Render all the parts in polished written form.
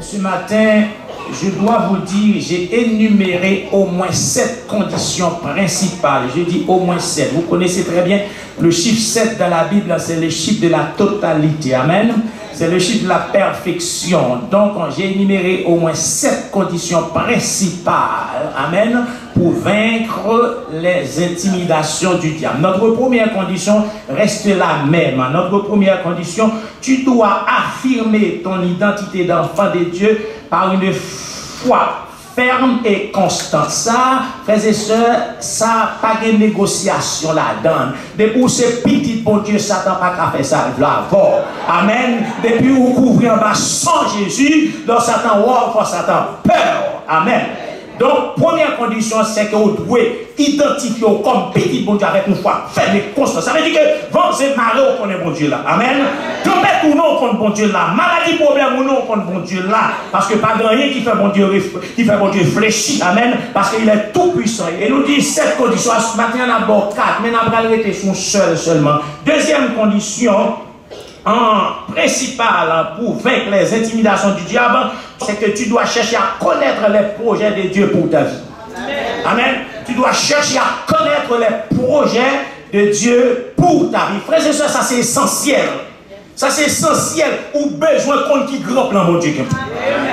Ce matin, je dois vous dire, j'ai énuméré au moins 7 conditions principales. Je dis au moins 7. Vous connaissez très bien le chiffre 7 dans la Bible, c'est le chiffre de la totalité. Amen. C'est le chiffre de la perfection. Donc, j'ai énuméré au moins 7 conditions principales. Amen. Pour vaincre les intimidations du diable. Notre première condition reste la même. Notre première condition, tu dois affirmer ton identité d'enfant de Dieu par une foi ferme et constante. Ça, frères et sœurs, ça pas de négociation là-dedans. Depuis où c'est petit, bon Dieu, Satan pas qu'à faire ça là-bas. Amen. Depuis où vous couvrez en bas sans Jésus, donc Satan, wow, Satan peur. Amen. Donc, première condition, c'est que vous devez identifier comme petit bon Dieu avec une foi ferme et constante. Ça veut dire que vent c'est marée, on connaît bon Dieu là. Amen. Tempête ou non, on connaît bon Dieu là. Maladie, problème ou non, on connaît bon Dieu là. Parce que pas de rien qui fait bon Dieu fléchir. Amen. Parce qu'il est tout puissant. Et nous dit cette condition. Ce matin, on a d'abord 4, mais on a arrêté son seul seulement. Deuxième condition, en principal pour vaincre les intimidations du diable, c'est que tu dois chercher à connaître les projets de Dieu pour ta vie. Amen. Tu dois chercher à connaître les projets de Dieu pour ta vie. Frères et sœurs, ça c'est essentiel. Ça c'est essentiel. Ou besoin qu'on qui grand plan mon Dieu.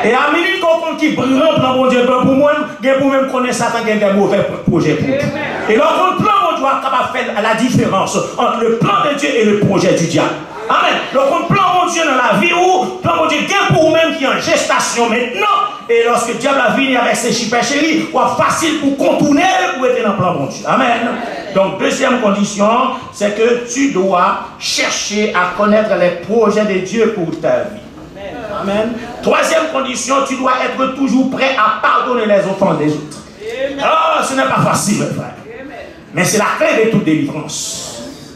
Et à minute qu'on qui grand plan mon Dieu pour moi, pour même connaître Satan qui a des mauvais projets pour toi. Et donc le plan mon Dieu capable de faire la différence entre le plan de Dieu et le projet du diable. Amen. Donc, on plan mon Dieu dans la vie où, plan mon Dieu, gain pour vous-même qui est en gestation maintenant. Et lorsque le diable a venu avec ses supercheries, c'est facile pour contourner pour être dans le plan mon Dieu. Amen. Donc, deuxième condition, c'est que tu dois chercher à connaître les projets de Dieu pour ta vie. Amen. Troisième condition, tu dois être toujours prêt à pardonner les offenses des autres. Oh, ce n'est pas facile, frère. Mais c'est la clé de toute délivrance.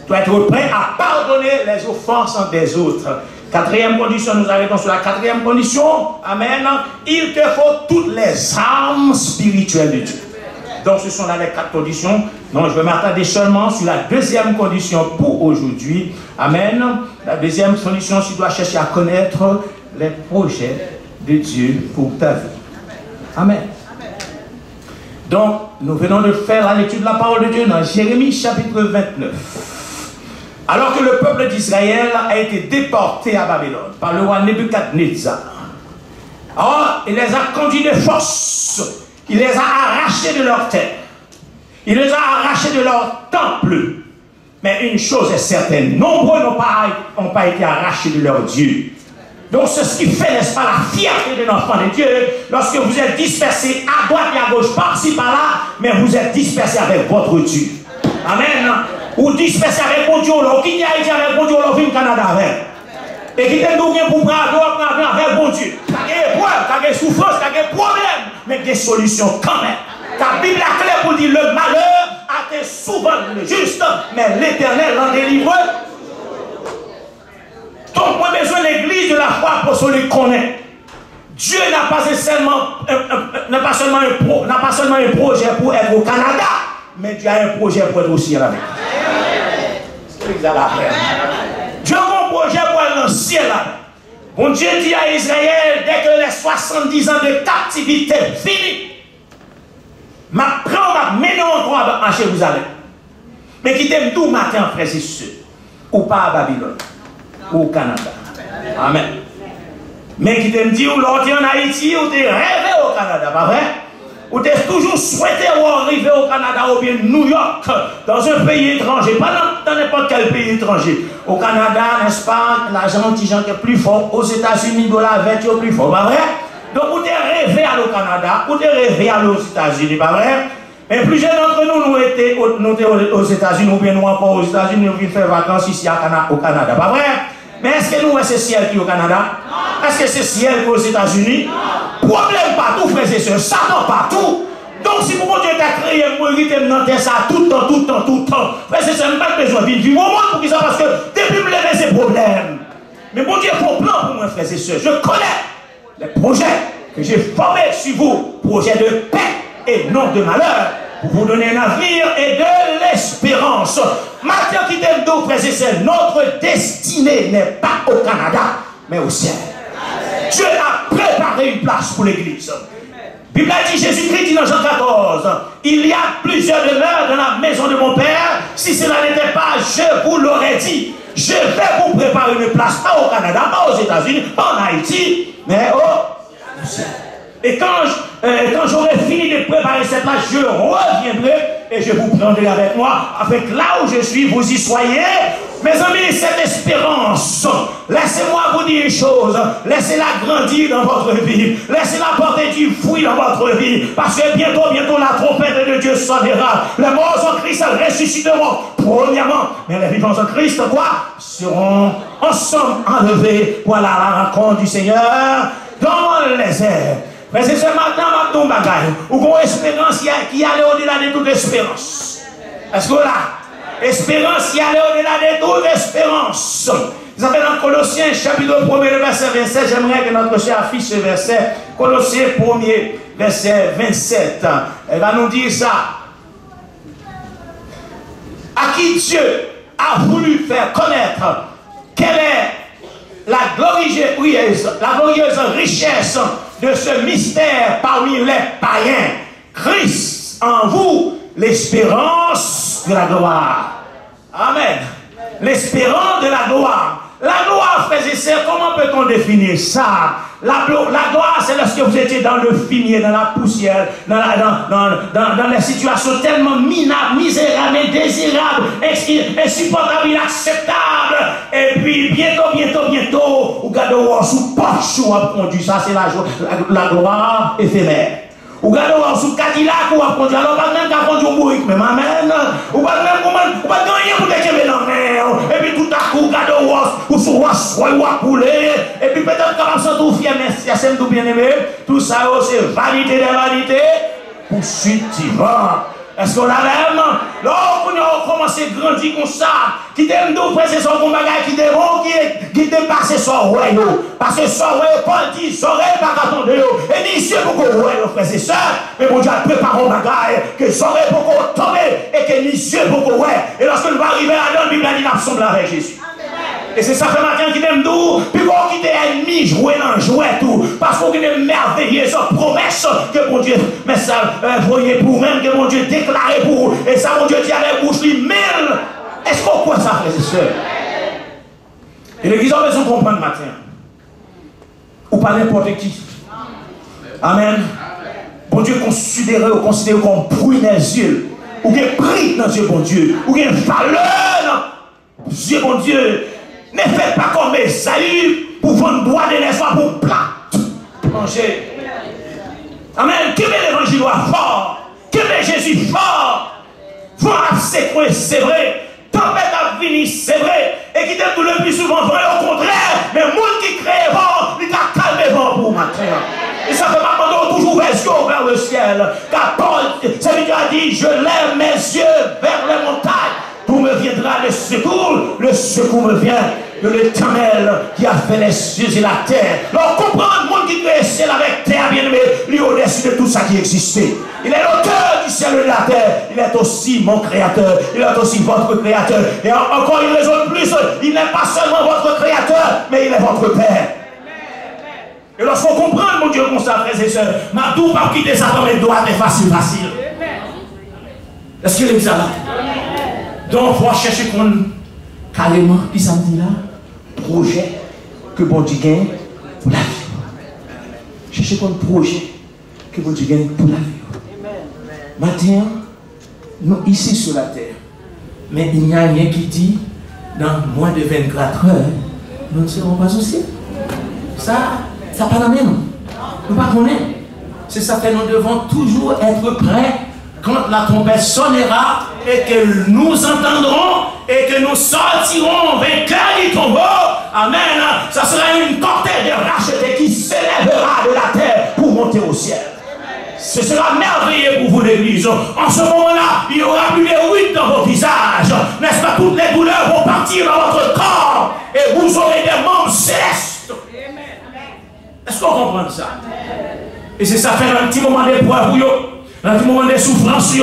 Tu dois être prêt à pardonner les offenses des autres. Quatrième condition, nous arrêtons sur la quatrième condition. Amen. Il te faut toutes les armes spirituelles de Dieu. Donc ce sont là les 4 conditions. Donc je vais m'attarder seulement sur la deuxième condition pour aujourd'hui. Amen. La deuxième condition, tu dois chercher à connaître les projets de Dieu pour ta vie. Amen. Donc nous venons de faire la lecture de la parole de Dieu dans Jérémie chapitre 29. Alors que le peuple d'Israël a été déporté à Babylone par le roi Nebuchadnezzar. Alors, il les a conduits de force. Il les a arrachés de leur terre. Il les a arrachés de leur temple. Mais une chose est certaine, nombreux n'ont pas été arrachés de leur Dieu. Donc c'est ce qui fait, n'est-ce pas, la fierté de l'enfant de Dieu, lorsque vous êtes dispersés à droite et à gauche, par-ci, par-là, mais vous êtes dispersés avec votre Dieu. Amen. Ou dispersés avec mon Dieu, ou qui a été avec mon Dieu, ou vient au Canada avec. Et qui t'aime donc pour prendre avec mon Dieu. Tu as des épreuves, tu as des souffrances, tu as des problèmes, mais des solutions quand même. Ta Bible a clé pour dire le malheur a été souvent le juste, mais l'Éternel l'en délivre. Donc, on a besoin de l'église de la foi pour se le connaître. Dieu n'a pas seulement un projet pour être au Canada, mais Dieu a un projet pour être aussi en Amérique. Dieu a un projet pour être dans le ciel. Bon Dieu dit à Israël, dès que les 70 ans de captivité finis, ma prends ma mène encore à Jérusalem. Mais qui t'aime tout matin, frères et sœurs, ou pas à Babylone, ou au Canada. Amen. Mais qui t'aime dire, ou l'autre en Haïti, ou t'es rêvé au Canada, pas vrai? Ou t'es toujours souhaité arriver au Canada ou bien New York, dans un pays étranger, pas dans n'importe quel pays étranger. Au Canada, n'est-ce pas, l'argent est plus fort. Aux États-Unis, $20 est plus fort, pas vrai? Donc, vous t'es rêvé à au Canada, ou t'es rêvé à aux États-Unis, pas vrai? Mais plusieurs d'entre nous, nous étions aux États-Unis, ou bien nous encore aux États-Unis, nous venons faire vacances ici au Canada, pas vrai? Mais est-ce que nous, c'est ciel qui est au Canada? Est-ce que c'est ciel qui est aux États-Unis? Problème partout, frères et sœurs, Satan partout. Donc, si mon Dieu t'a créé, moi, il t'a demandé ça tout le temps. Frères et sœurs, je n'ai pas besoin de vivre au monde pour qu'ils parce que depuis me lever, c'est problème. Mais mon Dieu, il faut un plan pour moi, frères et sœurs. Je connais les projets que j'ai formés sur vous, projets de paix et non de malheur, pour vous donner un avenir et de l'espérance. Maintenant, qui t'aime d'eau, frères et sœurs, notre destinée n'est pas au Canada, mais au ciel. Dieu a préparé une place pour l'église. La Bible a dit, Jésus-Christ dit dans Jean 14, il y a plusieurs demeures dans la maison de mon Père. Si cela n'était pas, je vous l'aurais dit. Je vais vous préparer une place, pas au Canada, pas aux États-Unis, pas en Haïti, mais au ciel. Et quand j'aurai fini de préparer cette place, je reviendrai et je vous prendrai avec moi, avec là où je suis, vous y soyez. Mes amis, cette espérance, laissez-moi vous dire une chose, laissez-la grandir dans votre vie, laissez-la porter du fruit dans votre vie, parce que bientôt la trompette de Dieu sonnera. Les morts en Christ ressusciteront, premièrement, mais les vivants en Christ, quoi, seront ensemble enlevés pour aller à la rencontre du Seigneur dans les airs. Mais c'est ce matin, ma bagaille, où une espérance qui allait au-delà de toute espérance. Est-ce que là, espérance qui allait au-delà de toute espérance. Vous savez, dans Colossiens, chapitre 1er, le verset 27, j'aimerais que notre cher affiche ce verset. Colossiens 1er, verset 27. Elle va nous dire ça. À qui Dieu a voulu faire connaître quelle est la glorieuse richesse de ce mystère parmi les païens. Christ en vous, l'espérance de la gloire. Amen. L'espérance de la gloire. La gloire, frères et sœurs, comment peut-on définir ça? La gloire, c'est lorsque vous étiez dans le fumier, dans la poussière, dans les situations tellement minables, misérables, indésirables, insupportables, inacceptables. Et puis, bientôt, vous gardez sous poche ou a conduit. Ça, c'est la gloire éphémère. Ou gardez sous Cadillac ou a conduit. Alors, pas même qu'à conduire au bourrique, mais amen. Ou pas même ou pas gagner pour des kébés dans la mer. Et puis tout à coup, gardez ou sous Roissroy ou à couler. Et puis peut-être qu'on va tout fier, mais c'est tout bien aimé. Tout ça, c'est vanité des vanités. Poursuite divin. Est-ce qu'on a même? Lorsqu'on a commencé à grandir comme ça, qui t'aime d'où presser son bon bagage, qui t'aime bon, qui dépasse son royaume. Parce que son royaume, Paul dit, son royaume pas qu'à tomber. Et ni Dieu pour qu'on royaume, frères et sœurs. Mais mon Dieu a préparé un bagage, que son royaume pour qu'on tombe, et que ni Dieu pour qu'on royaume. Et lorsque nous va arriver à la Bible, il a dit, avec Jésus. Et c'est ça que matin qui t'aime d'où, puis qu'on quitte ennemi, jouer dans jouet tout. Parce qu'on est merveilleux, cette promesse que mon Dieu, mais ça, voyez pour même, que mon Dieu déclaré pour vous. Et ça, mon Dieu dit à la bouche, lui, mille. Est-ce qu'on croit ça, frères et sœurs? Et l'église a besoin de comprendre matin. Ou pas n'importe qui. Amen. Bon Dieu considéré comme bruit des yeux. Ou qu'il prix dans Dieu, bon Dieu. Ou qu'il valeur dans Dieu, bon Dieu. Ne faites pas comme Esaü pour vendre droit de l'espoir pour plat manger. Amen. Que l'évangile fort. Que Jésus fort. Vent à séquer, c'est vrai. Tempête à venir, c'est vrai. Et qui t'aime tout le plus souvent vrai, au contraire. Mais le monde qui crée vent, il t'a calmé vent pour matin. Et ça fait maintenant toujours les yeux vers le ciel. Car Paul, celui qui a dit, je lève mes yeux vers les montagnes. D'où me viendra le secours me vient de l'Éternel qui a fait les cieux et la terre. Alors comprendre le monde qui crée ciel avec terre, bien aimé, lui au-dessus de tout ça qui existait. Il est l'auteur du ciel et de la terre. Il est aussi mon créateur. Il est aussi votre créateur. Et encore une raison de plus, il n'est pas seulement votre créateur, mais il est votre Père. Et lorsqu'on comprend mon Dieu comme ça, frères et sœurs, ma tout pas quitter Satan, mais doit être facile. Est-ce qu'il est ça là? Donc, il faut chercher carrément, qui ça me dit là, projet que bon Dieu gagne pour la vie. Cherchez un projet que bon Dieu gagne pour la vie. Matin, nous ici sur la terre, mais il n'y a rien qui dit, dans moins de 24 heures, nous ne serons pas au ciel. Ça pas la même. Nous ne pas connaître. C'est ça que nous devons toujours être prêts quand la trompette sonnera et que nous entendrons et que nous sortirons vainqueurs du tombeau. Amen. Ça sera une cortège de rachetés qui s'élèvera de la terre pour monter au ciel. Ce sera merveilleux pour vous l'église. En ce moment-là, il n'y aura plus de ruines dans vos visages. N'est-ce pas? Toutes les douleurs vont partir dans votre corps et vous aurez des membres célestes. Est-ce qu'on comprend ça? Et c'est ça fait un petit moment d'épreuve, un petit moment de souffrance,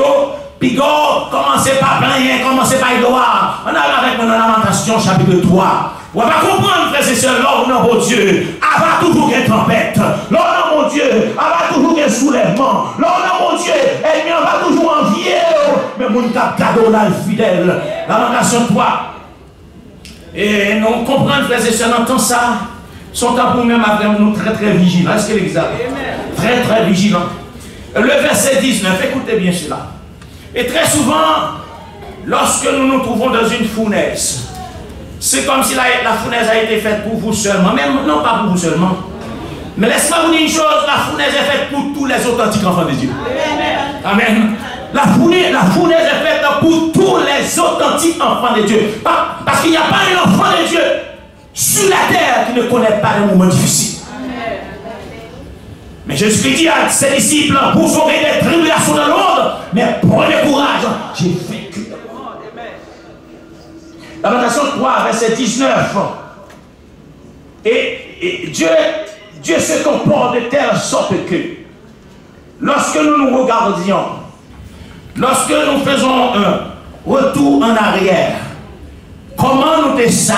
puis go, commencez par plaindre, commencez par y gloire. On a avec nous dans lamentation. Lamentation chapitre 3. On va comprendre, frères et sœurs, l'homme, mon Dieu, avoir toujours une tempête. L'homme, mon Dieu, avoir toujours un soulèvement. L'homme, mon Dieu, ennemi, on va toujours envier. Mais mon cap cadeau là, le fidèle. Lamentation 3. Et nous comprenons, frères et sœurs, dans ça, sont à nous-mêmes à nous très très vigilants. Est-ce que l'examen? Très très vigilants. Le verset 19, écoutez bien cela. Et très souvent, lorsque nous nous trouvons dans une fournaise, c'est comme si la fournaise a été faite pour vous seulement. Même non pas pour vous seulement. Mais laisse-moi vous dire une chose, la fournaise est faite pour tous les authentiques enfants de Dieu. Amen. La fournaise est faite pour tous les authentiques enfants de Dieu. Parce qu'il n'y a pas un enfant de Dieu sur la terre qui ne connaît pas les moments difficiles. Mais Jésus dit à ses disciples, vous aurez des tribulations dans le monde, mais prenez courage, j'ai vaincu. Lamentation 3, verset 19. Et Dieu se comporte de telle sorte que, lorsque nous nous regardions, lorsque nous faisons un retour en arrière, comment nous sommes sales,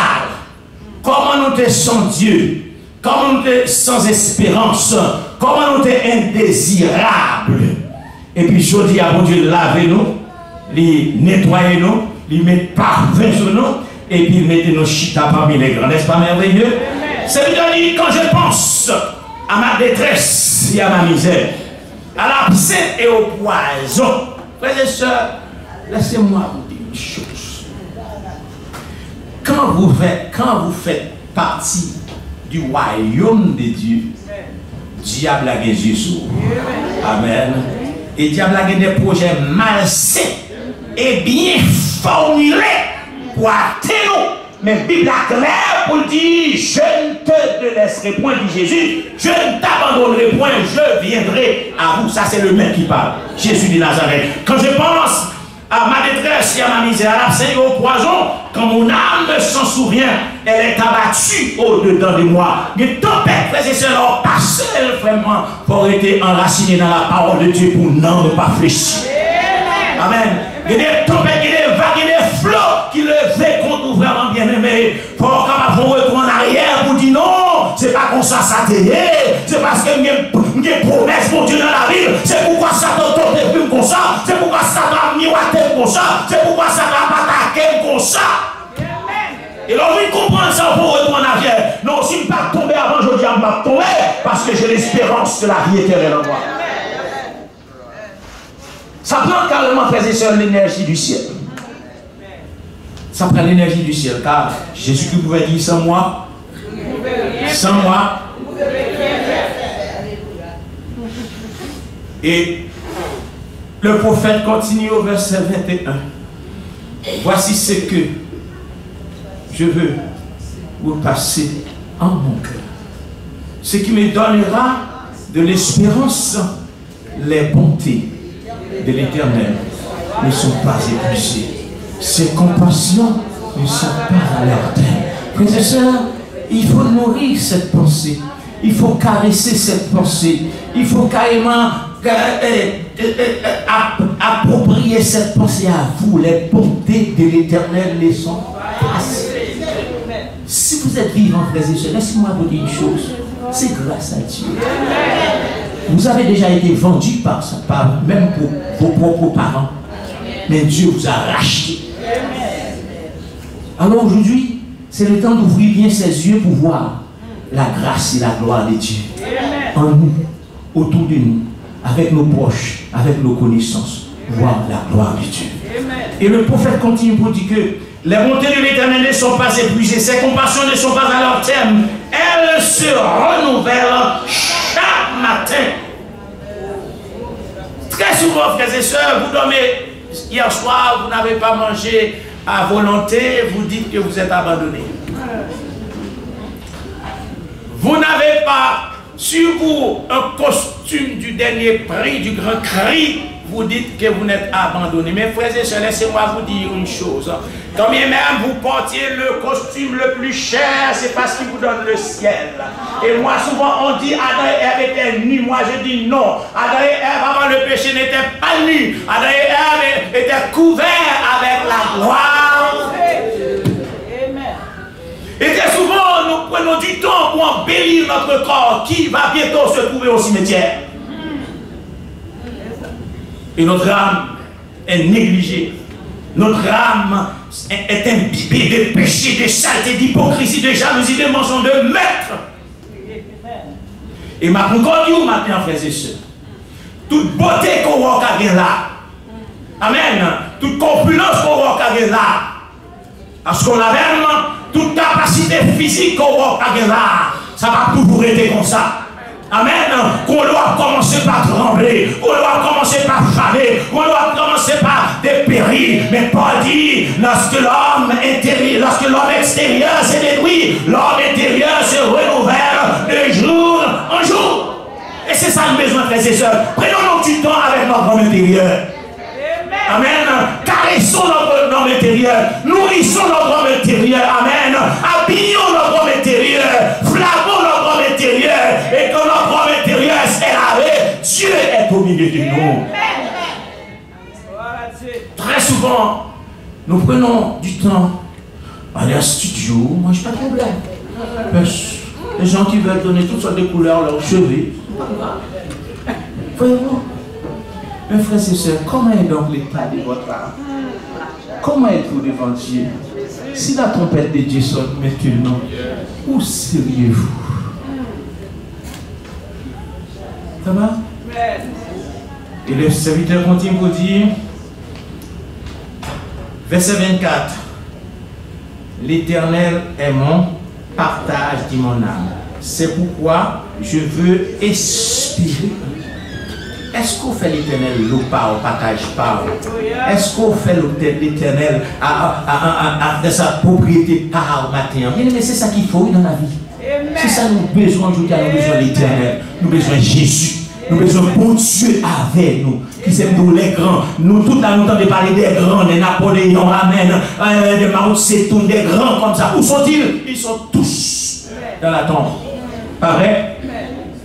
comment nous sommes sans Dieu, comment nous sommes sans espérance, comment nous sommes indésirables. Et puis je dis à mon Dieu, lavez-nous, nettoyez-nous, lui mettre parfum sur nous, et puis mettez nos chita parmi les grands. N'est-ce pas merveilleux? C'est bien dit, quand je pense à ma détresse et à ma misère, à l'absinthe et au poison, frères et sœurs, laissez-moi vous dire une chose. Quand vous faites partie du royaume de Dieu, diable a des yeux sur vous. Amen. Et diable a des projets malsains et bien formulés pour atteindre. Mais la Bible a clair pour dire, je ne te laisserai point, dit Jésus, je ne t'abandonnerai point, je viendrai à vous. Ça c'est le maître qui parle, Jésus de Nazareth. Quand je pense à ma détresse et à ma misère, à l'absence et au poison, quand mon âme s'en souvient, elle est abattue au-dedans de moi. Les tempêtes, frères et sœurs, passent vraiment pour être enracinés dans la parole de Dieu pour n'en pas fléchir. Amen. Il y a des tempêtes, il y a des vagues, il y a des flots qui le font contre nous vraiment bien aimé. Pour qu'on retourne en arrière pour dire non, c'est pas comme ça ça t'est. C'est parce que j'ai une promesse pour Dieu dans la vie. C'est pourquoi ça t'a tombé comme ça. C'est pourquoi ça t'a miroité comme ça. C'est pourquoi ça t'a attaqué comme ça. Et là, on comprend ça pour retourner en arrière. Non, si je ne suis pas tombé avant, je dis à ne pas tomber parce que j'ai l'espérance de la vie éternelle en moi. Ça prend carrément, frères et sœurs, l'énergie du ciel. Ça prend l'énergie du ciel, car Jésus qui pouvait dire sans moi, Et le prophète continue au verset 21. Voici ce que je veux vous passer en mon cœur. Ce qui me donnera de l'espérance, les bontés de l'Éternel ne sont pas épuisées. Ses compassions ne sont pas à leur terme. Frères et sœurs, il faut nourrir cette pensée. Il faut caresser cette pensée. Il faut carrément approprier cette pensée à vous. Les bontés de l'Éternel ne sont pas assez. Si vous êtes vivants, frères et sœurs, laissez-moi vous dire une chose. C'est grâce à Dieu. Vous avez déjà été vendu par même pour vos propres parents. Mais Dieu vous a racheté. Alors aujourd'hui, c'est le temps d'ouvrir bien ses yeux pour voir la grâce et la gloire de Dieu. En nous, autour de nous, avec nos proches, avec nos connaissances, voir la gloire de Dieu. Et le prophète continue pour dire que les bontés de l'Éternel ne sont pas épuisées, ses compassions ne sont pas à leur terme. Elles se renouvellent chaque matin. Très souvent, frères et sœurs, vous dormez hier soir, vous n'avez pas mangé à volonté, vous dites que vous êtes abandonné. Vous n'avez pas sur vous un costume du dernier prix, du grand cri, vous dites que vous n'êtes abandonné. Mais frères et sœurs, laissez-moi vous dire une chose. Quand bien même vous portiez le costume le plus cher, c'est parce qu'il vous donne le ciel. Et moi, souvent, on dit Adam et Ève étaient nus. Moi, je dis non. Adam et Ève, avant le péché, n'étaient pas nus. Adam et Ève étaient couverts avec la gloire. embellir notre corps qui va bientôt se trouver au cimetière. Et notre âme est négligée. Notre âme est imbibée de péché, de saleté, d'hypocrisie, de jalousie, de mensonge, de meurtre. Et ma concorde, matin, frères et sœurs, toute beauté qu'on voit là, amen, toute corpulence qu'on voit là, parce qu'on a même toute capacité physique qu'on voit là, ça va toujours être comme ça. Amen. Qu'on doit commencer par trembler, qu'on doit commencer par faner, qu'on doit commencer par dépérir. Mais Paul dit, lorsque l'homme extérieur s'est détruit, l'homme intérieur se renouvelle de jour en jour. Et c'est ça le besoin, frères et sœurs. Prenons du temps avec notre homme intérieur. Amen. Caressons notre homme intérieur. Nourrissons notre homme intérieur. Amen. Habillons notre homme intérieur. Flammons notre homme intérieur. Et quand notre homme intérieur est lavé, Dieu est au milieu de nous. Très souvent, nous prenons du temps à aller à studio. Moi, je n'ai pas de problème. Les gens qui veulent donner toutes sortes de couleurs à leurs cheveux. Voyez-vous? Mes frères et sœurs, comment est donc l'état de votre âme? Comment êtes-vous devant Dieu? Si la trompette de Dieu sonne maintenant, où seriez-vous? Ça va? Et le serviteur continue pour dire, verset 24, l'Éternel est mon partage, dit mon âme. C'est pourquoi je veux espérer. Est-ce qu'on fait l'Éternel l'eau pas au partage pas? Est-ce qu'on fait l'Éternel de sa propriété par matin? Bien aimé, c'est ça qu'il faut dans la vie. C'est ça nous besoin aujourd'hui, nous besoin de l'Éternel. Nous besoin de Jésus. Nous besoin de bon Dieu avec nous. Qui s'aime nous les grands. Nous tout à nous de parler des grands, des Napoléon, amen, de Mao Tse-tung, des grands comme ça. Où sont-ils? Ils sont tous dans la tombe. Pas vrai?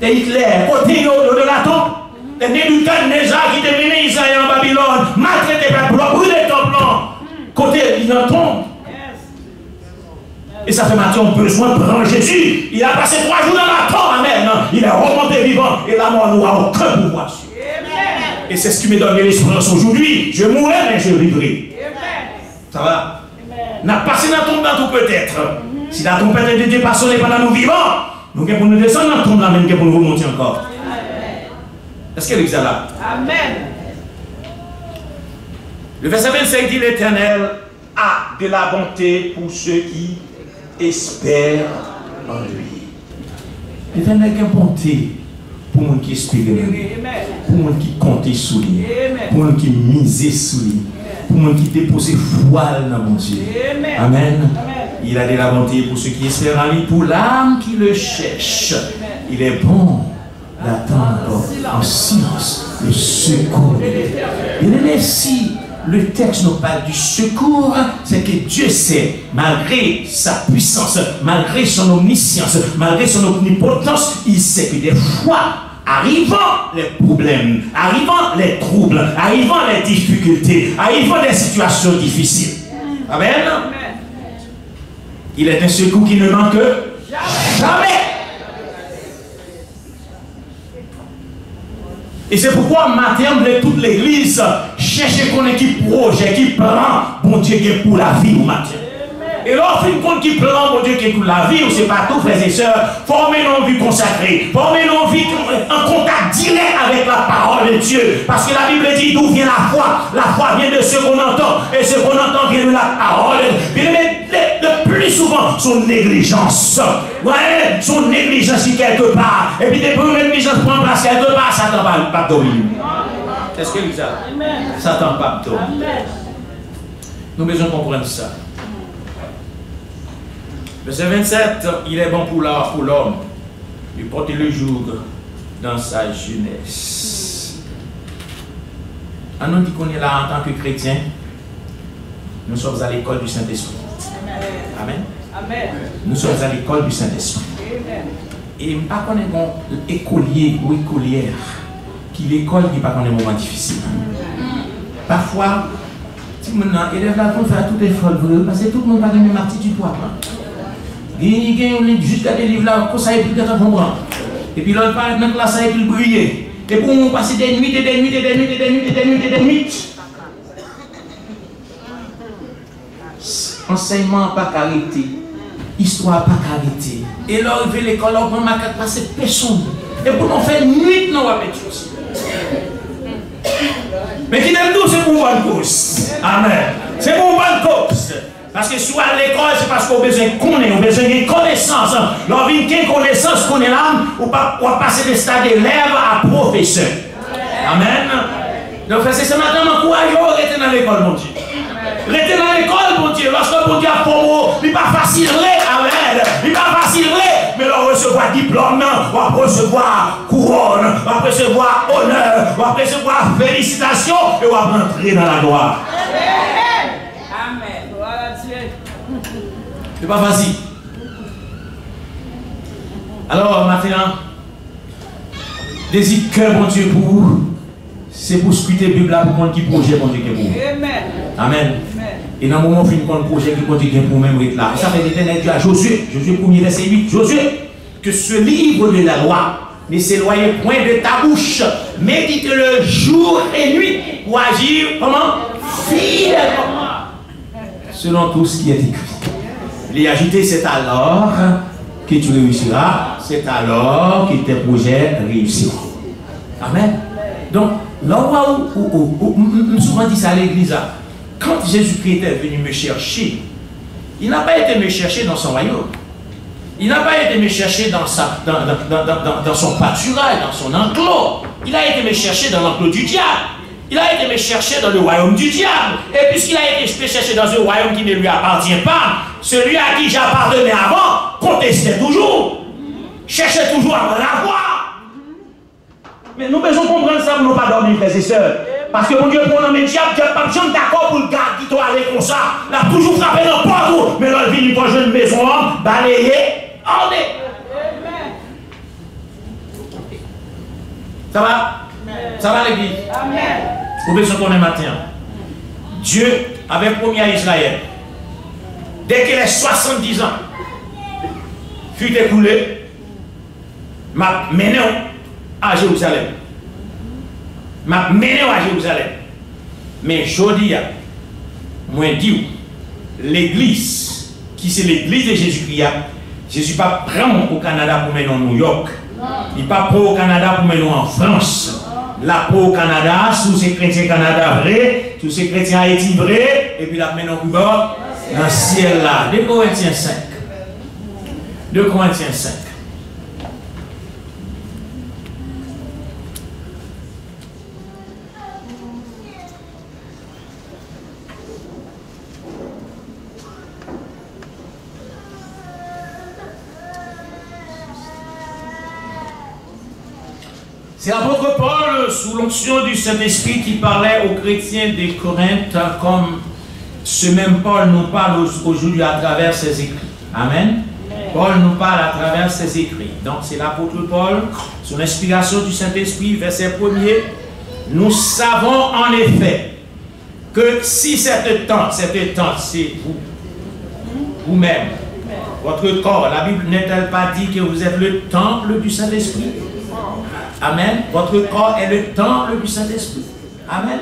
Et Hitler, côté de la tombe. Les Nebuchadnezzar qui devenaient Israël en Babylone, maltraité par le brûler les temples, côté il en tombe. Et ça fait maintenant on a besoin de prendre Jésus. Il a passé 3 jours dans la tombe, amen. Il est remonté vivant et la mort n'aura aucun pouvoir sur lui. Et c'est ce qui me donne l'espérance aujourd'hui. Je mourrai, mais je vivrai. Ça va? N'a passé dans la tombe dans tout peut-être. Si la trompette de Dieu pas sonné pendant nous vivants, nous pour nous descendre dans la tombe, même pour nous remonter encore. Est-ce qu'elle est là? Amen. Le verset 25 dit l'Éternel a de la bonté pour ceux qui espèrent en lui. L'Éternel a bonté pour ceux qui espèrent en lui, pour ceux qui comptent sur lui, pour ceux qui misent sur lui, pour ceux qui déposent foi dans mon Dieu. Amen. Il a de la bonté pour ceux qui espèrent en lui, pour l'âme qui le cherche. Il est bon d'attendre en silence le secours. Et si le texte nous parle du secours, c'est que Dieu sait, malgré sa puissance, malgré son omniscience, malgré son omnipotence, il sait que des fois, arrivant les problèmes, arrivant les troubles, arrivant les difficultés, arrivant les situations difficiles, amen, il est un secours qui ne manque jamais. Et c'est pourquoi maintenant, toute l'église cherche qu'on ait qui projet, qui plan, bon Dieu qui est pour la vie ou matin. Et lorsqu'on fait compte qui plan, bon Dieu qui est pour la vie, ou c'est pas tout, frères et sœurs, former nos vies consacrées, former nos vies en contact direct avec la parole de Dieu. Parce que la Bible dit d'où vient la foi. La foi vient de ce qu'on entend, et ce qu'on entend vient de la parole. Le plus souvent, son négligence. Ouais, son négligence quelque part. Et puis, dès que son négligence prend place quelque part, Satan va pas dominer. Est-ce que ça? Satan va pas dominer. Nous devons comprendre ça. Verset 27, il est bon pour l'homme de porter le joug dans sa jeunesse. On dit qu'on est là en tant que chrétien. Nous sommes à l'école du Saint-Esprit. Amen. Amen. Nous sommes à l'école du Saint-Esprit. Et pas qu'on est bon écolier ou écolière qui l'école qui pas qu'on est un moment difficile. Parfois, si mon élève là pour faire tout effort, parce que tout le monde pas de même aptitude pour apprendre. Il y a un livre, juste des livres là, comme ça, et puis quand on comprend. Et puis l'autre part dans la classe, et puis il brille. Et pour nous passer des nuits, et des nuits, et des nuits, et des nuits, et des nuits, et des nuits. Enseignement pas carité. Histoire pas carité. Et là, il veut l'école, on prend ma carte, passer personne. Et pour nous faire nuit, nous va mettre aussi. Mais qui n'aime tout, c'est pour une bonne cause. Amen. C'est pour une bonne cause. Parce que si vous allez à l'école, c'est parce qu'on a besoin de connaître, on a besoin de connaissance. Lorsqu'on a une connaissance, qu'on est là, on va passer des stades d'élève à professeur. Amen. Donc, c'est ce matin, mon courage, restez dans l'école, mon Dieu. Restez dans l'école, mon Dieu. Lorsque mon Dieu a pour vous, il n'est pas facile, vrai. Amen. Il n'est pas facile, vrai. Mais on va recevoir diplôme, on va recevoir couronne, on va recevoir honneur, on va recevoir félicitations et on va rentrer dans la gloire. Amen. Voilà Dieu. C'est pas facile. Alors maintenant, désir cœur, mon Dieu, pour vous, c'est pour scruter la Bible là pour qu'on qui projet, mon Dieu, qui est pour vous. Amen. Amen. Et dans le moment où on finit le projet qui continue pour même être là. Ça fait l'éternel Dieu à Josué, Josué 1er verset 8, Josué, que ce livre de la loi ne s'éloigne point de ta bouche, médite-le jour et nuit pour agir, comment? Fidèlement. Selon tout ce qui est écrit. Les agiter, c'est alors que tu réussiras, c'est alors que tes projets réussiront. Amen. Donc, là où nous souvent dit ça à l'église, quand Jésus-Christ est venu me chercher, il n'a pas été me chercher dans son royaume. Il n'a pas été me chercher dans son pâturage, dans son enclos. Il a été me chercher dans l'enclos du diable. Il a été me chercher dans le royaume du diable. Et puisqu'il a été me chercher dans un royaume qui ne lui appartient pas, celui à qui j'appartenais avant contestait toujours. Cherchait toujours à me l'avoir. Mais nous devons comprendre ça pour ne pas dormir, frères et sœurs. Parce que mon Dieu, pour l'homme diable, Dieu n'a pas besoin d'accord pour le gars qui doit aller comme ça. Il a toujours frappé dans le partout. Mais là, il vient pour jouer une maison, balayer, orner. Ça va? Ça va l'église? Amen. Vous pouvez se connaître matin. Dieu avait promis à Israël, dès que les 70 ans furent écoulés, m'a mené à Jérusalem. M'a mené à Jérusalem. Mais je dis, moi dis, l'église, qui c'est l'église de Jésus-Christ, Jésus pas prend au Canada pour mener en New York. Il pas prend au Canada pour mener en France. La peau au Canada, sous ces chrétiens Canada vrai, sous ces chrétiens Haïti vrai, et puis la mène au bord, dans le ciel là. 2 Corinthiens 5. 2 Corinthiens 5. C'est l'apôtre Paul, sous l'onction du Saint-Esprit, qui parlait aux chrétiens de Corinthe, comme ce même Paul nous parle aujourd'hui à travers ses écrits. Amen. Paul nous parle à travers ses écrits. Donc c'est l'apôtre Paul, sous l'inspiration du Saint-Esprit, verset 1er. Nous savons en effet que si cette tente, c'est vous-même, votre corps, la Bible n'est-elle pas dit que vous êtes le temple du Saint-Esprit? Amen. Votre corps est le temple du Saint-Esprit. Amen.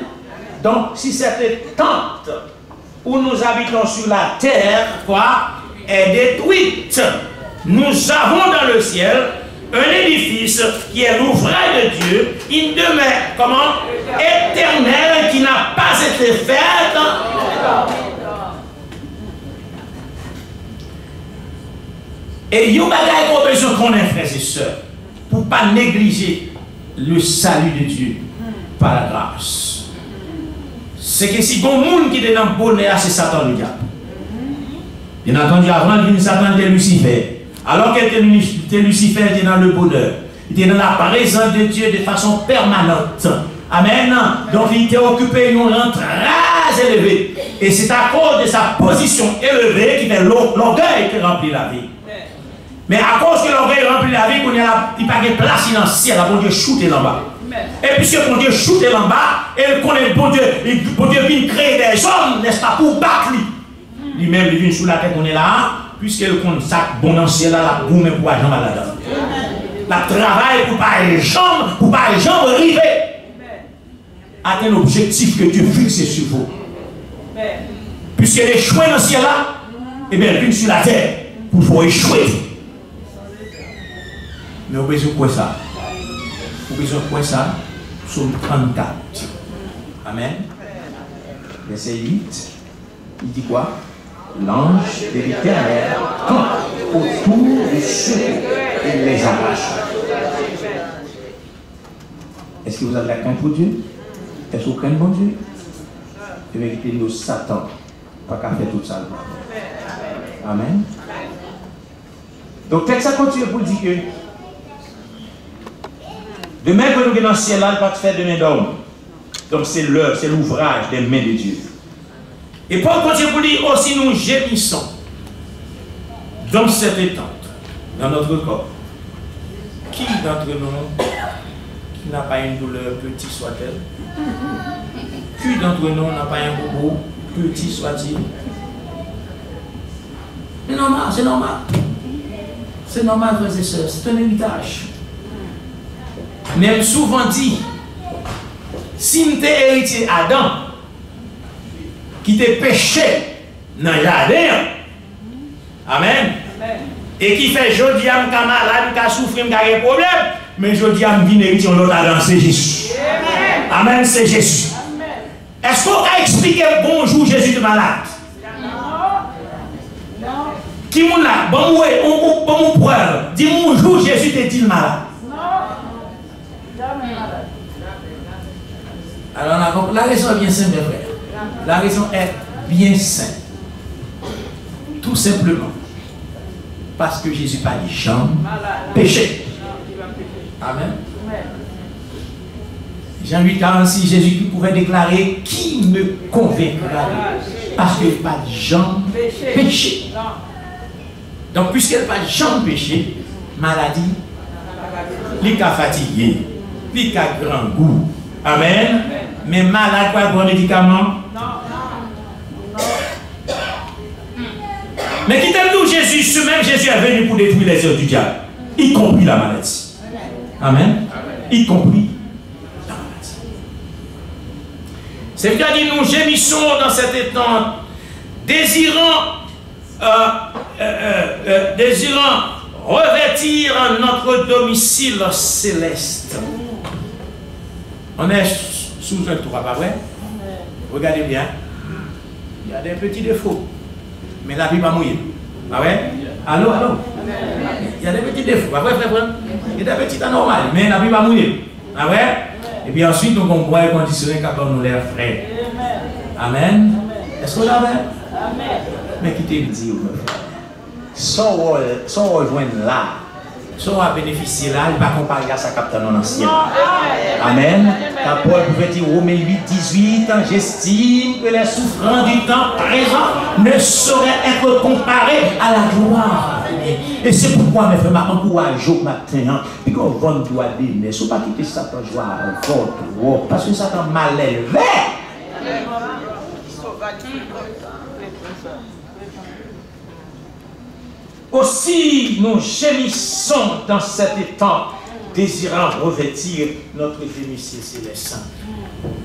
Donc, si cette tente où nous habitons sur la terre, est détruite, nous avons dans le ciel un édifice qui est l'ouvrage de Dieu, une demeure, comment? Éternelle, qui n'a pas été faite. Et il y a des besoin qu'on ait, frères et sœurs, pour ne pas négliger le salut de Dieu par la grâce. C'est que si bon monde qui est dans le bonheur, c'est Satan le diable. Bien entendu, avant de venir Satan était Lucifer. Alors que Lucifer était dans le bonheur. Il était dans la présence de Dieu de façon permanente. Amen. Donc il était occupé d'un rang très élevé. Et c'est à cause de sa position élevée qui fait l'orgueil qui remplit la vie. Mais à cause que l'orgueil remplit la vie, il n'y a pas de place financière, bon Dieu shooter là bas. Et puisque bon Dieu shooter là bas, et qu'on est bon Dieu vient créer des hommes, n'est-ce pas, pour battre lui. Lui-même, il vient sous la tête, on est là, puisqu'elle compte ça, bon dans le ciel, la gourmet pour pas jamais là-dedans. La travail pour pas jamais arriver. Atteindre l'objectif que Dieu fixe sur vous. Puisqu'elle échoue dans le ciel là, et bien elle vient sur la terre pour pouvoir échouer. Mais vous avez besoin de quoi ça? Vous avez besoin de quoi ça? Psaume 34. Amen. Verset 8. Il dit quoi? L'ange de l'Éternel campe autour de ceux qui les arrachent. Est-ce que vous avez la crainte pour Dieu? Est-ce que vous craignez bon Dieu? De vérité, nous, Satan, pas qu'à faire tout ça. Amen. Donc, texte ça continue pour dire que demain que nous sommes dans le ciel, là, il va te faire demain d'homme. Donc, c'est l'œuvre, c'est l'ouvrage des mains de Dieu. Et Paul continue pour dire aussi, nous gémissons dans cette étente, dans notre corps. Qui d'entre nous qui n'a pas une douleur, petit soit-elle? Qui d'entre nous n'a pas un bobo, petit soit-il? C'est normal, c'est normal. C'est normal, frères et sœurs, c'est un héritage. Même souvent dit, si nous t'es héritier Adam, qui t'est péché dans le jardin, amen, et qui fait jodi à m'ka malade, m'ka souffrir, m'ka des problèmes, mais jodi à m'vine héritier l'autre Adam, c'est Jésus. Amen, c'est Jésus. Est-ce qu'on a expliqué bonjour Jésus de malade? Qui m'a là, bon preuve, dis bonjour Jésus te dit malade. Alors la raison est bien simple, mes frères. La raison est bien simple. Tout simplement parce que Jésus n'a pas dit jamais péché. Amen. Jean 8,46, Jésus pouvait déclarer qui me convaincra parce qu'il n'a pas dit jamais péché. Donc, puisqu'elle n'a pas jamais péché, maladie, il a fatigué, il a grand goût. Amen. Mais malade, pas de bon médicament. Mais qui t'aime nous, Jésus, ce même Jésus est venu pour détruire les œuvres du diable, y compris la maladie. Amen. Y compris la maladie. C'est bien dit, nous gémissons dans cette étente, désirant revêtir notre domicile céleste. On est sous un toit, pas vrai? Regardez bien. Il y a des petits défauts. Mais la vie va mouiller. Pas vrai? Allô? Il y a des petits défauts. Pas vrai, frère? Il y a des petits anormales. Mais la vie va mouiller. Pas vrai? Et puis ensuite, nous allons boire et conditionner quand on nous l'air frais. Amen. Est-ce que vous l'avez? Amen. Mais qui te dit, sans rejoindre là, sans bénéficier là, il va comparer à sa capitaine en ancien. Amen. Car Paul pouvait dire Romains 8, 18, j'estime que les souffrances du temps présent ne sauraient être comparées à la gloire. Et c'est pourquoi mes frères, je m'encourage au matin, puis qu'on va doit donner, ne pas quitter Satan joie à votre, parce que Satan mal élevé. Aussi, nous gémissons dans cet étang, désirant revêtir notre domicile céleste.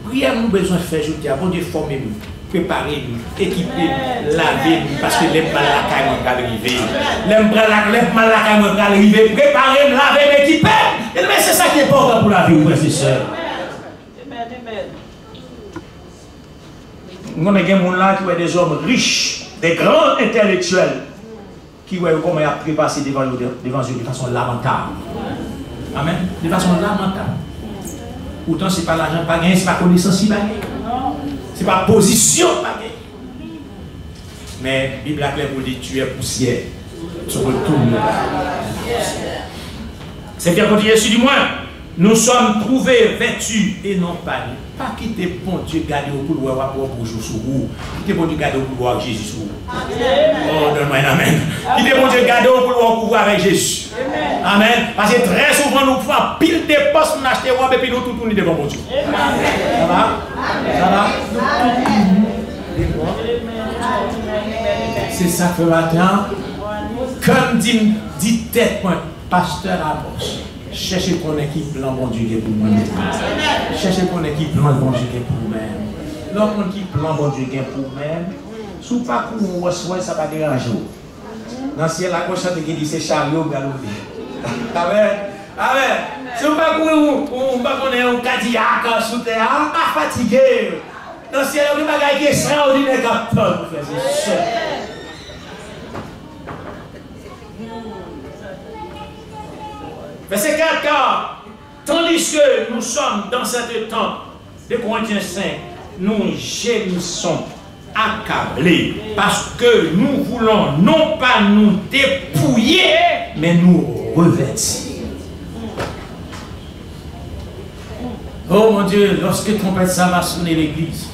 Prière, nous besoin de faire, je dis, avant de former nous, préparer nous, équiper nous, laver nous, parce que les mal à la caille vont arriver. Les mal à la caille vont arriver, préparer nous, laver, équiper. Mais c'est ça qui est important pour la vie, frères et sœurs. Nous avons des gens là qui sont des hommes riches, des grands intellectuels, qui voient comment ils ont prépassé devant Dieu de façon lamentable. Amen. De façon lamentable. Pourtant, ce n'est pas l'argent pas gagné, ce n'est pas connaissance qui gagné. Ce n'est pas position pas gagné. Mais la Bible a clair pour dire tu es poussière. Tu retournes. C'est bien continuer sur du moins. Nous sommes trouvés vêtus et non pas. Pas quitter bon Dieu garder au couloir pour bonjour sur vous. Quitter bon Dieu garder au couloir avec Jésus sur vous. Oh, donne-moi un amen. Quitter bon Dieu garder au couloir pour vous avec Jésus. Amen. Parce que très souvent nous faisons pile de postes pour acheter robe et puis nous tout tourner devant mon Dieu. Ça va? Ça va? C'est ça que matin. Comme dit tête, pasteur Amos, cherchez qu'on ait qui plan bon Dieu pour moi. Cherchez qu'on ait qui plan bon Dieu pour vous-même. Lorsqu'on qui plan bon Dieu pour vous-même, sous pas pour vous reçoit, ça va déranger. Dans le ciel, la cochon qui dit c'est chariot galopé. Amen. Amen. Si vous pas pour vous, pas qu'on ait un Cadillac sous terre, pas fatigué. Dans le ciel, il y a des bagages qui sont extraordinaires comme ça. Verset 4, car tandis que nous sommes dans ce temps de Corinthiens 5, nous gémissons accablés parce que nous voulons non pas nous dépouiller, mais nous revêtir. Oh mon Dieu, lorsque trompette ça va sonner l'église,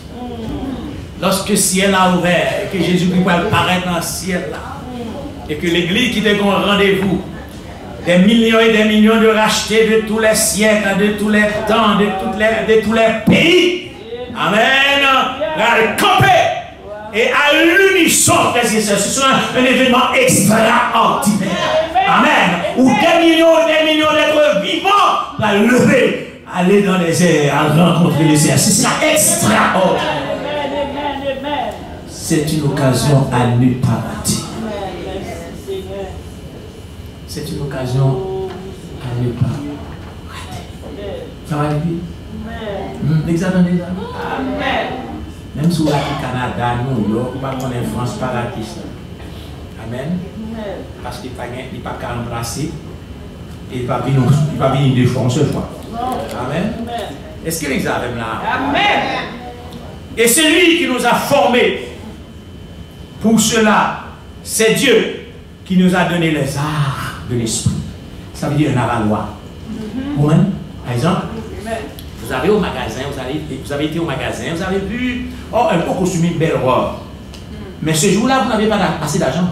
lorsque le ciel a ouvert et que Jésus-Christ va apparaître dans le ciel là, et que l'église qui est un rendez-vous, des millions et des millions de rachetés de tous les siècles, de tous les temps, de tous les pays. Amen. Va camper. Et à l'unisson, ce sera un événement extraordinaire. Amen. Où des millions d'êtres vivants va lever, aller dans les airs, à rencontrer les airs. Ce sera extraordinaire. C'est une occasion à ne pas rater. C'est une occasion à ne pas rater. Ça va aller? L'examen déjà. Même si on a au Canada, New York, on va connaître France par la question. Amen. Parce qu'il n'y a pas qu'à remplacer. Et il va venir deux fois, on se voit. Amen. Est-ce que l'examen là? Amen. Et c'est lui qui nous a formés. Pour cela, c'est Dieu qui nous a donné les arts de l'esprit. Ça veut dire un avaloir. Par exemple, vous avez au magasin, vous avez été au magasin, vous avez vu, oh, un peu costume, une belle robe. Mais ce jour-là, vous n'avez pas assez d'argent.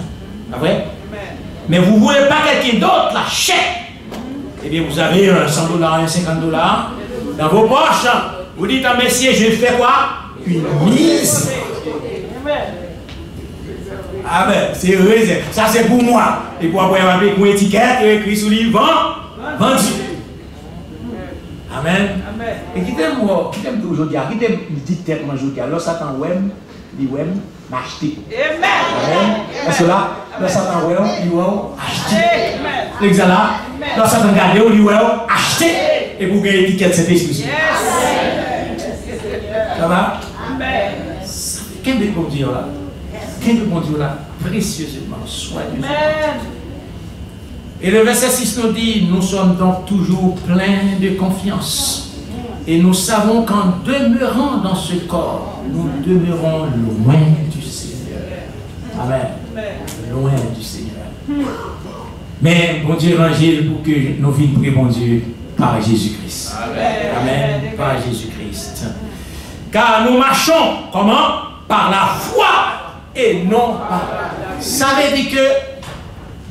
Pas vrai? Mais vous ne voulez pas quelqu'un d'autre l'achète. Eh bien, vous avez un 100 $, un 50 $ dans vos poches. Vous dites à messieurs, je fais quoi? Une mise. Ah ben, c'est vrai, ça c'est pour moi. Et pour après, avec une étiquette, écrit sur le vendu. Amen. Et qui t'aime toujours dire, qui t'aime dire tête moi aujourd'hui, alors Satan wem, il wem, m'acheter. Amen. Parce que là, le Satan wem, il wem, acheter. L'examen là, le Satan garde, il wem, acheter. Et pour gagner l'étiquette, c'est exclusif. Ça va? Qu'est-ce que vous dire là? Qu'est-ce que vous dire là? Précieusement, soigneusement. Et le verset 6 nous dit, nous sommes donc toujours pleins de confiance. Et nous savons qu'en demeurant dans ce corps, nous demeurons loin du Seigneur. Amen. Loin du Seigneur. Mais bon Dieu évangile pour que nous vivions prier bon Dieu par Jésus-Christ. Amen. Par Jésus-Christ. Car nous marchons, comment? Par la foi et non par... Ça veut dire que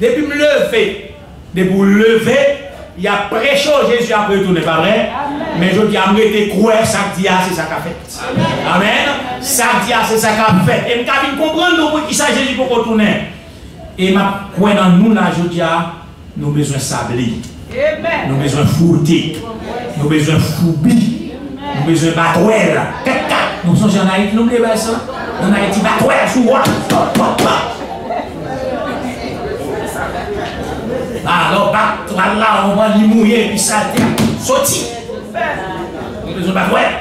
depuis me lever, depuis me lever, il y a prêché Jésus après retourner, pas vrai? Mais je dis à me été croire ça que dit c'est ça qu'a fait. Amen. Ça dit c'est ça qu'a fait. Et je viens comprendre pour qui ça Jésus pour retourner. Et ma croire dans nous là je dis nous avons besoin de sabler. Nous avons besoin de fouter. Nous avons besoin de foubi. Nous avons besoin de batouelle. Nous sommes en Haïti, nous n'oubliez pas ça. En Haïti, batouelle sous moi. Alors, là, on va lui mouiller, puis ça sorti. Nous avons besoin de batouelle.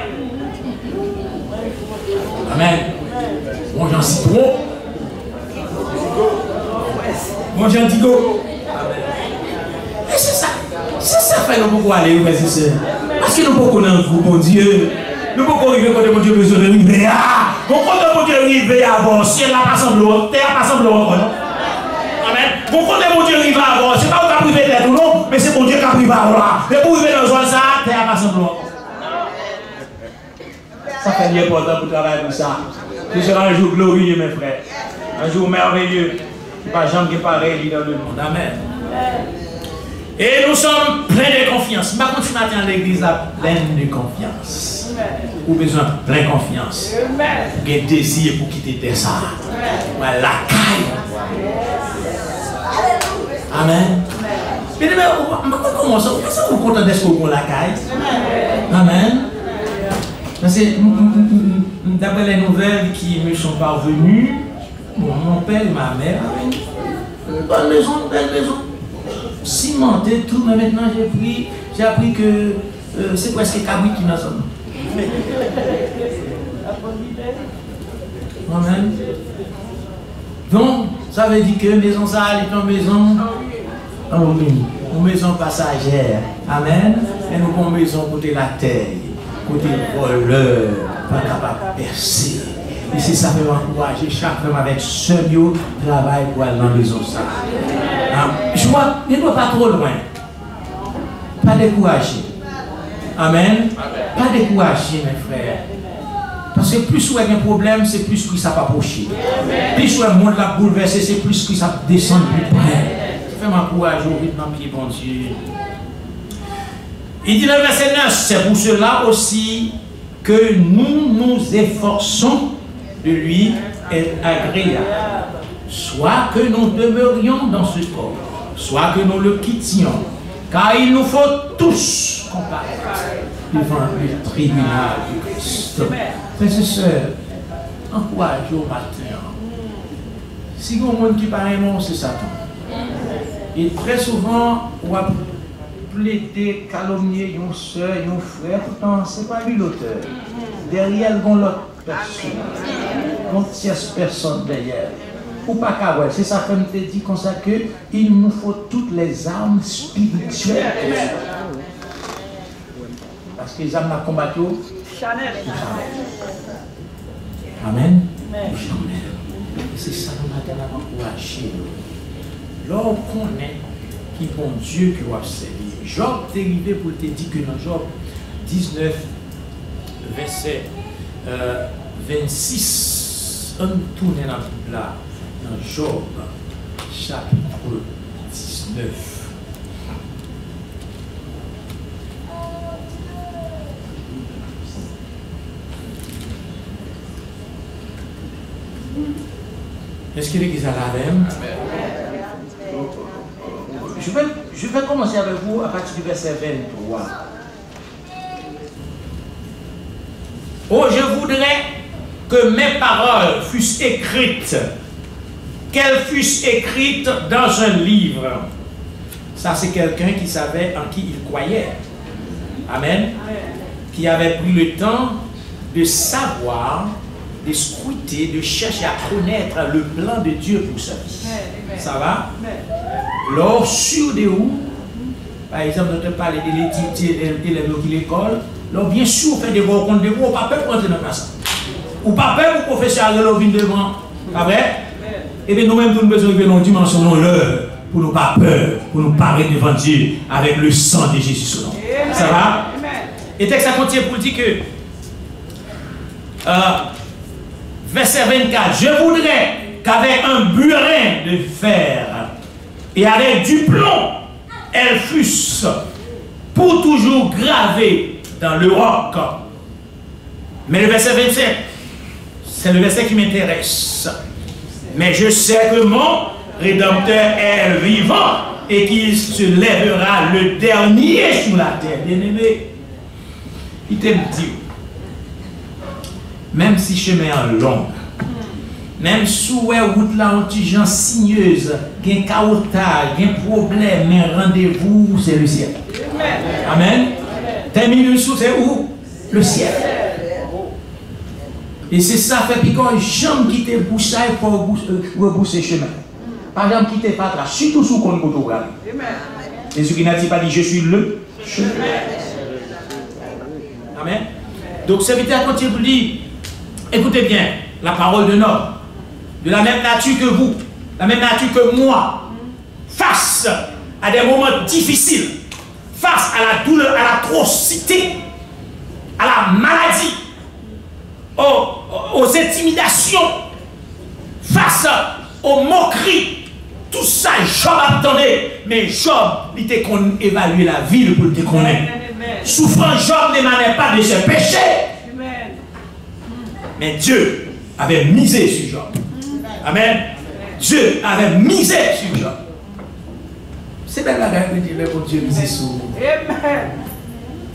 Amen. Bon, j'en citron. Bon, j'en digo. Et c'est ça. C'est ça fait nous beaucoup aller, frères et sœurs. Parce que nous ne pouvons pas vous, bon Dieu. Nous ne pouvons pas arriver quand mon Dieu besoin de arriver. Quand mon Dieu arrive avant, ciel n'a pas semblé, terre n'a pas semblé encore. Amen. Quand mon Dieu arrive avant, ce n'est pas vous qui privé d'être ou non, mais c'est mon Dieu qui a privé avant. Mais pour arriver dans zone ça, terre n'a pas semblé. Ça fait bien important pour travailler pour ça. Ce sera un jour glorieux, mes frères. Un jour merveilleux. Il n'y a pas jamais qui pareil dans le monde. Amen. Et nous sommes pleins de confiance. Par contre, ce matin, l'église est pleine de confiance. Vous avez besoin de plein de confiance. Vous avez désir pour quitter ça. La caille. Amen. Mais comment ça? Vous êtes content d'être au la caille? Amen. D'après les nouvelles qui me sont parvenues, mon père et ma mère avaient une bonne maison, belle maison. Cimenté, tout, mais maintenant j'ai appris que c'est presque cabri qui n'a pas. Amen. Donc, ça veut dire que maison ça est une maison, une maison passagère. Amen. Et nous avons une maison côté la terre, côté voleur, pas capable de percer. Et c'est ça qui m'encourage chaque femme avec ce mieux travail pour aller dans la maison ça. Je vois, ne doit pas trop loin. Pas décourager. Amen. Pas décourager, mes frères. Parce que plus vous avez un problème, c'est plus que ça va approcher. Plus vous avez un monde là bouleversé, c'est plus que ça descend plus près. Ça fait m'encourager au rythme pied, bon Dieu. Il dit dans le verset 9, c'est pour cela aussi que nous nous efforçons de lui être agréable. Soit que nous demeurions dans ce corps, soit que nous le quittions. Car il nous faut tous comparaître devant le tribunal du Christ. Frères et sœurs, encouragez au matin. Si il y a un monde qui paraît non, c'est Satan. Et très souvent, on va plaider, calomnier une soeur, un frère, pourtant, ce n'est pas lui l'auteur. Derrière, il y a l'autre personne. Une tierce personne derrière. Ou pas qu'à voir, c'est ça que je te dis comme ça que il nous faut toutes les armes spirituelles. Parce que les armes à combattre, Amen. C'est ça que nous avons encouragé. Lorsqu'on est qui bon Dieu qui va servir. Job est arrivé pour te dire que dans Job 19, verset 26, on tourne dans la Bible là, dans Job, chapitre 19. Est-ce que l'Église a la même? Je vais commencer avec vous à partir du verset 23. Oh, je voudrais que mes paroles fussent écrites, qu'elles fussent écrites dans un livre. Ça, c'est quelqu'un qui savait en qui il croyait. Amen. Qui avait pris le temps de savoir, de scruter, de chercher à connaître le plan de Dieu pour sa vie. Ça va? Lors sur des où, par exemple, on te parle de l'étude d'élèves qui l'école, lors bien sûr, on fait des bons comptes de vous, on pas peur pour entrer dans la classe. Ou pas peur pour professeur à l'ovine devant. Pas vrai? Et bien nous-mêmes, nous besoin de nous dimensionnons l'heure pour nous pas peur, pour nous parler devant Dieu avec le sang de Jésus sur nous. Ça va? Et texte ça continue pour dire que verset 24, je voudrais qu'avec un burin de fer et avec du plomb, elles fussent pour toujours gravées dans le roc. Mais le verset 27, c'est le verset qui m'intéresse. Mais je sais que mon Rédempteur est vivant et qu'il se lèvera le dernier sur la terre. Bien-aimé, il te dit, même si chemin est long, même sous la route là, anti-gens sinueuse, il y a un caotage, il y a un problème, mais rendez-vous, c'est le ciel. Amen. Termine sous, c'est où? Le ciel. Et c'est ça, fait puis quand jambe quitte le bouche, il faut rebousser chemin. Par exemple, quitter pas là, surtout sous qu'on peut regarder. Jésus qui n'a pas dit je suis le chemin. Amen. Donc, serviteur continue pour dire, écoutez bien, la parole de notre, de la même nature que vous, la même nature que moi, face à des moments difficiles, face à la douleur, à l'atrocité, à la maladie, aux intimidations, face aux moqueries, tout ça, Job attendait, mais Job, il était qu'on évalue la vie pour te connaître. Souffrant, Job n'émanait pas de ses péchés. Mais Dieu avait misé sur Job. Amen. Dieu avait misé sur Job. C'est belle la gueule de dire, le bon Dieu misé sur nous.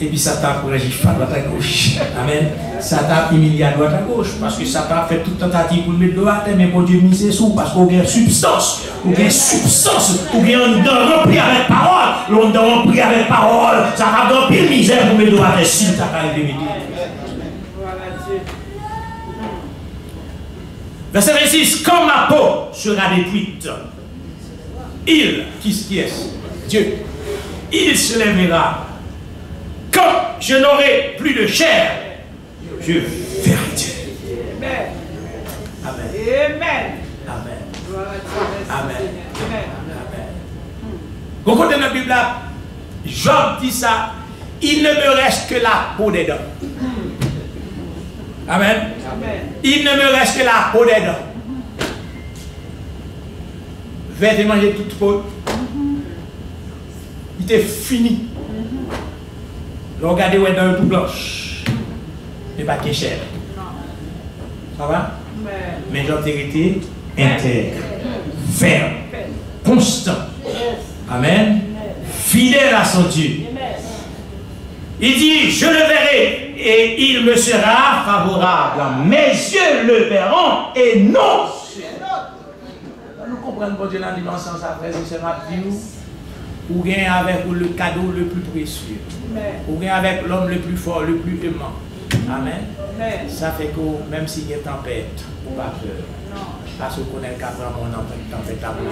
Et puis Satan pour agir à droite à gauche. Amen. Satan humilié à droite à gauche. Parce que Satan fait toute tentative pour le mettre droit, mais bon Dieu misé sur parce qu'on a substance. On a substance. On a rempli avec parole. On a rempli avec parole. Ça va remplir misère pour mettre droit à si ça va arriver. Verset 26, quand ma peau sera détruite, il, qui est-ce? Dieu, il se lèvera. Quand je n'aurai plus de chair, je verrai Dieu. Amen. Amen. Amen. Amen. Amen. Au côté de la Bible, Job dit ça, il ne me reste que la peau des dents. Amen. Il ne me reste que la peau des dents. vais te manger toute peau. Il était fini. Regardez où est dans le tout blanche. Mais pas qui cher. Ça va? Mais l'autorité intègre, ferme, constant. Amen. Fidèle à son Dieu. Il dit, je le verrai et il me sera favorable. Mes yeux le verront et non. Nous comprenons que Dieu dans la dimension après, c'est ma vie. Ou bien avec le cadeau le plus précieux. Ou bien avec l'homme le plus fort, le plus aimant. Amen. Ça fait que même s'il y a tempête, ou pas peur. Parce qu'on connaît le cadre de mon tempête à vous.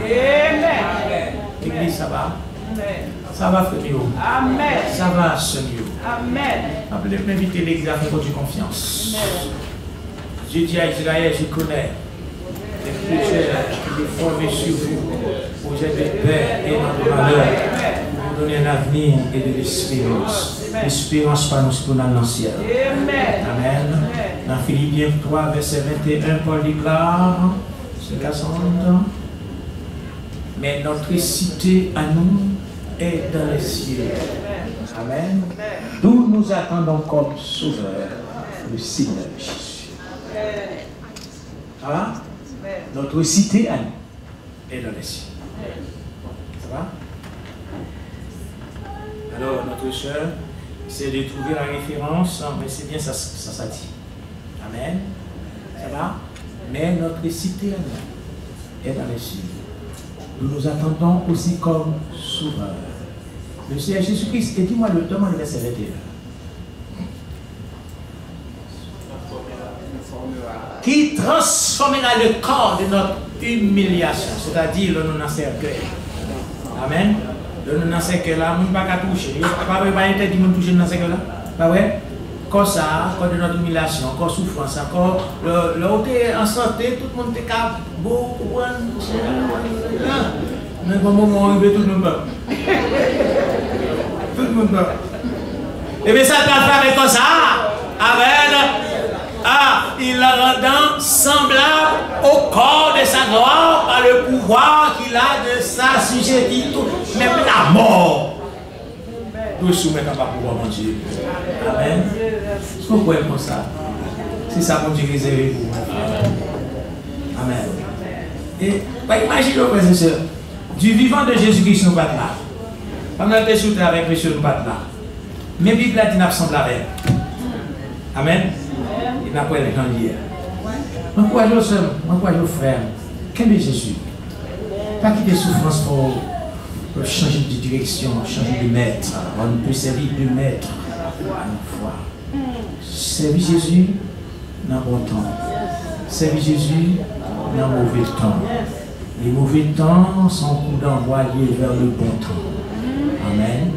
L'église, ça va? Ça va, frère. Amen. Ça va, Seigneur. Amen. Appelez m'inviter l'église à faire votre confiance. Je dis à Israël, je connais les pécheurs qui sont formés sur vous, pour j'ai de paix et de malheur, pour donner un avenir et de l'espérance. L'espérance par nous, c'est pour dans le ciel. Amen. Dans Philippiens 3, verset 21, Paul déclare, c'est Cassandre, mais notre cité à nous est dans les cieux. Amen. D'où nous attendons comme sauveur le Seigneur Jésus. Ça va? Notre cité à nous est dans les cieux. Ça va? Alors, notre soeur, c'est de trouver la référence, mais c'est bien ça dit. Amen. Ça va? Mais notre cité à nous est dans les cieux. Nous nous attendons aussi comme sauveur. Le Seigneur Jésus-Christ, et dis-moi le temps, le verset 21. Qui transformera le corps de notre humiliation, c'est-à-dire le non-cercueil. Amen. Le non-cercueil là, on ne peut pas toucher. Il n'y a pas interdit de toucher le non-cercueil là. Pas vrai? Comme ça, encore de notre humiliation, encore souffrance, encore le côté en santé, tout le monde est capable. Beaucoup mais comme moment on veut tout le monde peur. Tout le monde peur. Et bien ça peut faire comme ça. Amen. Ah, il la rendant semblable au corps de sa gloire par le pouvoir qu'il a de s'assujettir tout, même la mort. Nous soumettons pas pouvoir mon Dieu. Amen. Est-ce que vous pouvez comme ça? C'est ça mon Dieu réservé pour vous. Amen. Et imaginez, frères et sœurs, du vivant de Jésus-Christ, nous pas là. Pendant que nous sommes avec monsieur, nous pas là. Mais Bible a dit nous sommes avec. Amen. Il n'a pas le temps hier. Encouragez aux sœurs, encouragez aux frères. Quel est Jésus? Pas quitter souffrance pour changer de direction, changer de maître. On peut servir de maître à une fois. Servir Jésus dans le bon temps. Servir Jésus dans le mauvais temps. Les mauvais temps sont coup d'envoyer vers le bon temps. Amen.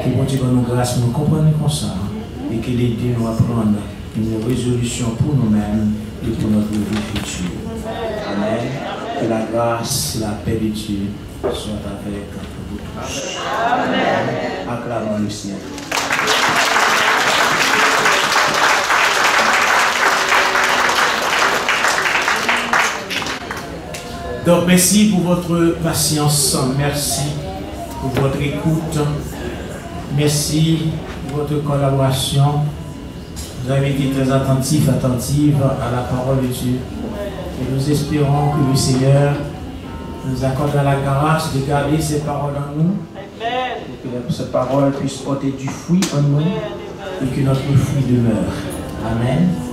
Que bon Dieu nous grâce, nous comprenons comme ça. Et qu'il aide nous à prendre une résolution pour nous-mêmes et pour notre vie future. Amen. Que la grâce, la paix de Dieu soit avec vous tous. Amen. Acclamons le Seigneur. Donc merci pour votre patience, merci pour votre écoute, merci pour votre collaboration. Vous avez été très attentifs, attentives à la parole de Dieu. Et nous espérons que le Seigneur nous accorde la grâce de garder ces paroles en nous Et que cette parole puisse porter du fruit en nous et que notre fruit demeure. Amen.